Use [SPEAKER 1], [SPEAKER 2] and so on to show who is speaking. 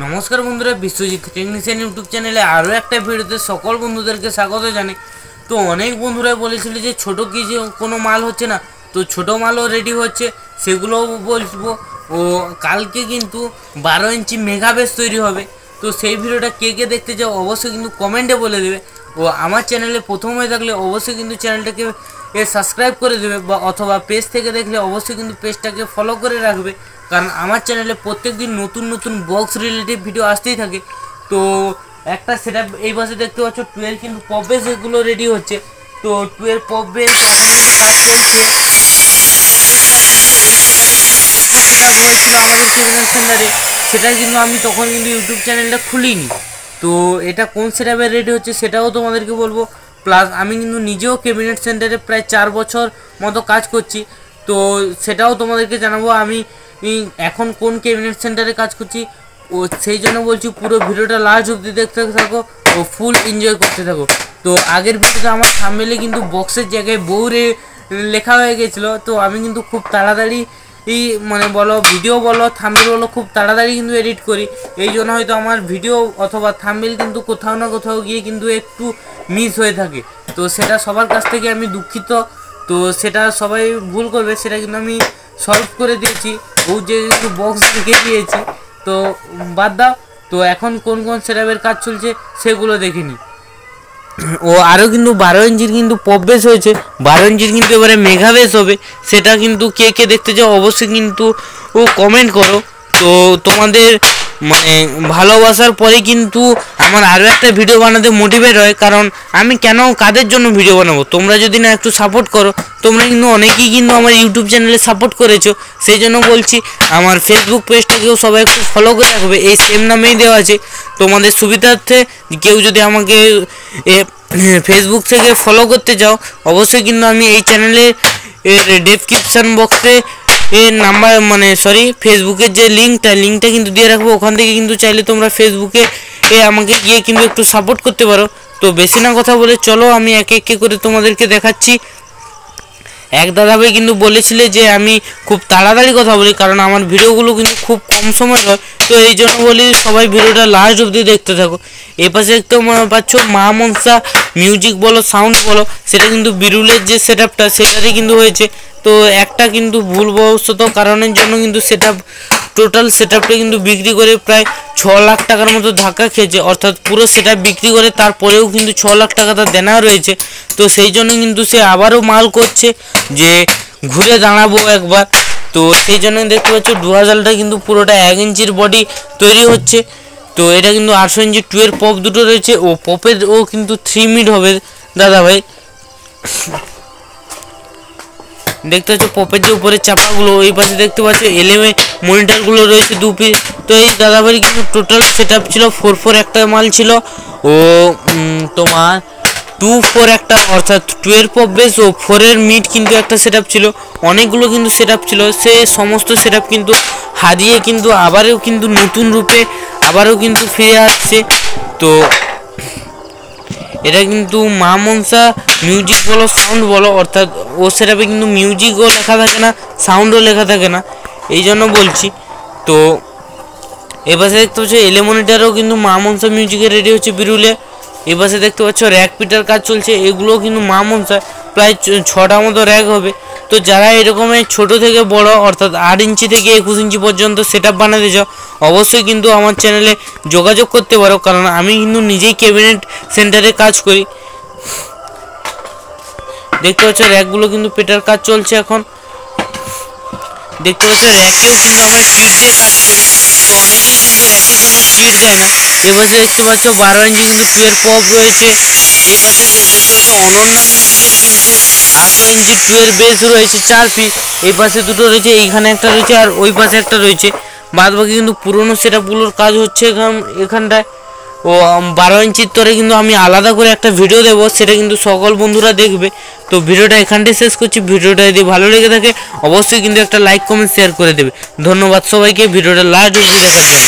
[SPEAKER 1] নমস্কার বন্ধুরা, Biswajit technician YouTube চ্যানেলে আরও একটা ভিডিওতে সকল বন্ধুদেরকে স্বাগত জানাই। তো অনেক বন্ধুরা বলেছিল যে ছোটো কি যে কোনো মাল হচ্ছে না, তো ছোটো মালও রেডি হচ্ছে, সেগুলোও বলবো। ও কালকে কিন্তু 12 ইঞ্চি মেগাবেস তৈরি হবে। তো সেই ভিডিওটা কে কে দেখতে চাও অবশ্যই কিন্তু কমেন্টে বলে দেবে। ও আমার চ্যানেলে প্রথম হয়ে থাকলে অবশ্যই কিন্তু চ্যানেলটাকে সাবস্ক্রাইব করে দেবে, বা অথবা পেজ থেকে দেখলে অবশ্যই কিন্তু পেজটাকে ফলো করে রাখবে, কারণ আমার চ্যানেলে প্রত্যেক দিন নতুন নতুন বক্স রিলেটিভ ভিডিও আসতেই থাকে। তো একটা সেটআপ এই পাশে দেখতে পাচ্ছ 12 কিন্তু পপ বেস এগুলো রেডি হচ্ছে। তো 12 পপ বেস এখন কিন্তু কাজ চলছে। সেটআপ হয়েছিল আমাদের ক্যাবিনেট সেন্টারে, সেটা কিন্তু আমি তখন কিন্তু ইউটিউব চ্যানেলটা খুলিনি। তো এটা কোন সেটআপে রেডি হচ্ছে সেটাও তোমাদেরকে বলবো। প্লাস আমি কিন্তু নিজেও ক্যাবিনেট সেন্টারে প্রায় 4 বছর মতো কাজ করছি, তো সেটাও তোমাদেরকে জানাবো আমি এখন কোন ক্যাবিনেট সেন্টারে কাজ করছি। ও সেই জন্য বলছি পুরো ভিডিওটা লাস্ট অবধি দেখতে থাকো ও ফুল এনজয় করতে থাকো। তো আগের ভিডিওতে আমার থাম্বনেলে কিন্তু বক্সের জায়গায় বউরে লেখা হয়ে গেছিলো, তো আমি কিন্তু খুব তাড়াতাড়ি মানে বলো ভিডিও বলো থাম্বনেল বলো খুব তাড়াতাড়ি কিন্তু এডিট করি। এই জন্য হয়তো আমার ভিডিও অথবা থাম্বনেল কিন্তু কোথাও না কোথাও গিয়ে কিন্তু একটু মিস হয়ে থাকে। তো সেটা সবার কাছ থেকে আমি দুঃখিত। তো সেটা সবাই ভুল করবে, সেটা কিন্তু আমি সলভ করে দিয়েছি। ও যে একটু বক্স রেখে দিয়েছি, তো বাদ দাও। তো এখন কোন কোন সেটআপের কাজ চলছে সেগুলো দেখে নিই। ও আরও কিন্তু 12 ইঞ্চির কিন্তু পপ বেস হয়েছে, 12 ইঞ্চির কিন্তু এবারে মেগা বেস হবে। সেটা কিন্তু কে কে দেখতে চাও অবশ্যই কিন্তু ও কমেন্ট করো। তো তোমাদের মানে ভালোবাসার পরে কিন্তু আমার আরও একটা ভিডিও বানাতে মোটিভেট হয়, কারণ আমি কেন কাদের জন্য ভিডিও বানাবো, তোমরা যদি না একটু সাপোর্ট করো। তোমরা কিন্তু অনেকেই কিন্তু আমার ইউটিউব চ্যানেলে সাপোর্ট করেছো, সেই জন্য বলছি আমার ফেসবুক পেজটাকেও সবাই একটু ফলো করে রাখবে, এই সেম নামেই দেওয়া আছে। তোমাদের সুবিধার্থে কেউ যদি আমাকে ফেসবুক থেকে ফলো করতে চাও অবশ্যই কিন্তু আমি এই চ্যানেলের ডেসক্রিপশান বক্সে নাম্বার ফেসবুকের যে লিঙ্কটা কিন্তু দিয়ে রাখবো। ওখান থেকে কিন্তু চাইলে তোমরা ফেসবুকে আমাকে গিয়ে কিন্তু একটু সাপোর্ট করতে পারো। তো বেশি না কথা বলে চলো আমি একে একে করে তোমাদেরকে দেখাচ্ছি। এক দাদাভাই কিন্তু বলেছিলে যে আমি খুব তাড়াতাড়ি কথা বলি, কারণ আমার ভিডিওগুলো কিন্তু খুব কম সময় হয়। তো এই জন্য বলি সবাই ভিডিওটা লাস্ট অবধি দেখতে থাকো। এপাশে দেখতে পাচ্ছ মা মনসা মিউজিক বলো সাউন্ড বলো, সেটা কিন্তু বিরুলের যে সেটআপটা সেটারই কিন্তু হয়েছে। তো একটা কিন্তু ভুলবশত কারণের জন্য কিন্তু টোটাল সেটআপটা কিন্তু বিক্রি করে প্রায় 6 লাখ টাকার মতো ধাক্কা খেয়েছে, অর্থাৎ পুরো সেটআপ বিক্রি করে তারপরেও কিন্তু 6 লাখ টাকা তার দেনা রয়েছে। তো সেই জন্য কিন্তু সে আবারও মাল করছে যে ঘুরে দাঁড়াবো একবার। তো সেই জন্য দেখতে পাচ্ছ 2000টা কিন্তু পুরোটা 1 ইঞ্চির বডি তৈরি হচ্ছে। তো এটা কিন্তু 800 ইঞ্চি 12 পপ দুটো রয়েছে, ও পপের ও কিন্তু 3 মিড হবে দাদা ভাই। দেখতে পাচ্ছ পপের যে উপরে চাপাগুলো, এই পাশে দেখতে পাচ্ছ এলএমএ মনিটরগুলো রয়েছে 2 পিস। তো এই দাদাভাই কিন্তু টোটাল সেটআপ ছিল 4 একটা মাল ছিল, ও তোমার 2-4 একটা, অর্থাৎ 12 পপ বেস ও 4 মিড কিন্তু একটা সেটআপ ছিল। অনেকগুলো কিন্তু সেটআপ ছিল, সে সমস্ত সেটআপ কিন্তু হারিয়ে কিন্তু আবারও কিন্তু নতুন রূপে আবারও কিন্তু ফিরে আসছে। তো এটা কিন্তু মা মনসা মিউজিক বলো সাউন্ড বলো, অর্থাৎ ও সেটআপে কিন্তু মিউজিকও লেখা থাকে না, সাউন্ডও লেখা থাকে না, এই জন্য বলছি। তো এপাশে দেখতে পাচ্ছ এলেমনিটারও কিন্তু মা মনসা মিউজিকে রেডি হচ্ছে বিরুলে। এপাশে দেখতে পাচ্ছ র্যাক পিটার কাজ চলছে, এগুলোও কিন্তু মা মনসা, প্রায় 6টা মতো র্যাক হবে। তো যারা এরকমের ছোট থেকে বড় অর্থাৎ 8 ইঞ্চি থেকে 21 ইঞ্চি পর্যন্ত সেটআপ বানাতে চাও অবশ্যই কিন্তু আমার চ্যানেলে যোগাযোগ করতে পারো, কারণ আমি কিন্তু নিজেই ক্যাবিনেট সেন্টারে কাজ করি। দেখতে পাচ্ছ র্যাকগুলো কিন্তু পেটার কাজ চলছে এখন। দেখতে পাচ্ছ র্যাকেও কিন্তু আমরা কিট দিয়ে কাজ করি, তো অনেকেই কিন্তু র্যাকের জন্য কিট দেয় না। এপাশে দেখতে পাচ্ছ 12 ইঞ্চি কিন্তু 12 পপ রয়েছে। এই পাশে দেখতে পাচ্ছ অনন্যা মিউজিকের কিন্তু 18 ইঞ্চি 12 বেস রয়েছে 4 পিস। এই পাশে দুটো রয়েছে, এইখানে একটা রয়েছে আর ওই পাশে একটা রয়েছে। বাদ বাকি কিন্তু পুরোনো সেটআপগুলোর কাজ হচ্ছে এখানটায়। ও 12 ইঞ্চির তরে কিন্তু আমি আলাদা করে একটা ভিডিও দেবো, সেটা কিন্তু সকল বন্ধুরা দেখবে। তো ভিডিওটা এখানটাই শেষ করছি। ভিডিওটা যদি ভালো লেগে থাকে অবশ্যই কিন্তু একটা লাইক কমেন্ট শেয়ার করে দেবে। ধন্যবাদ সবাইকে ভিডিওটা লাস্ট অবধি দেখার জন্য।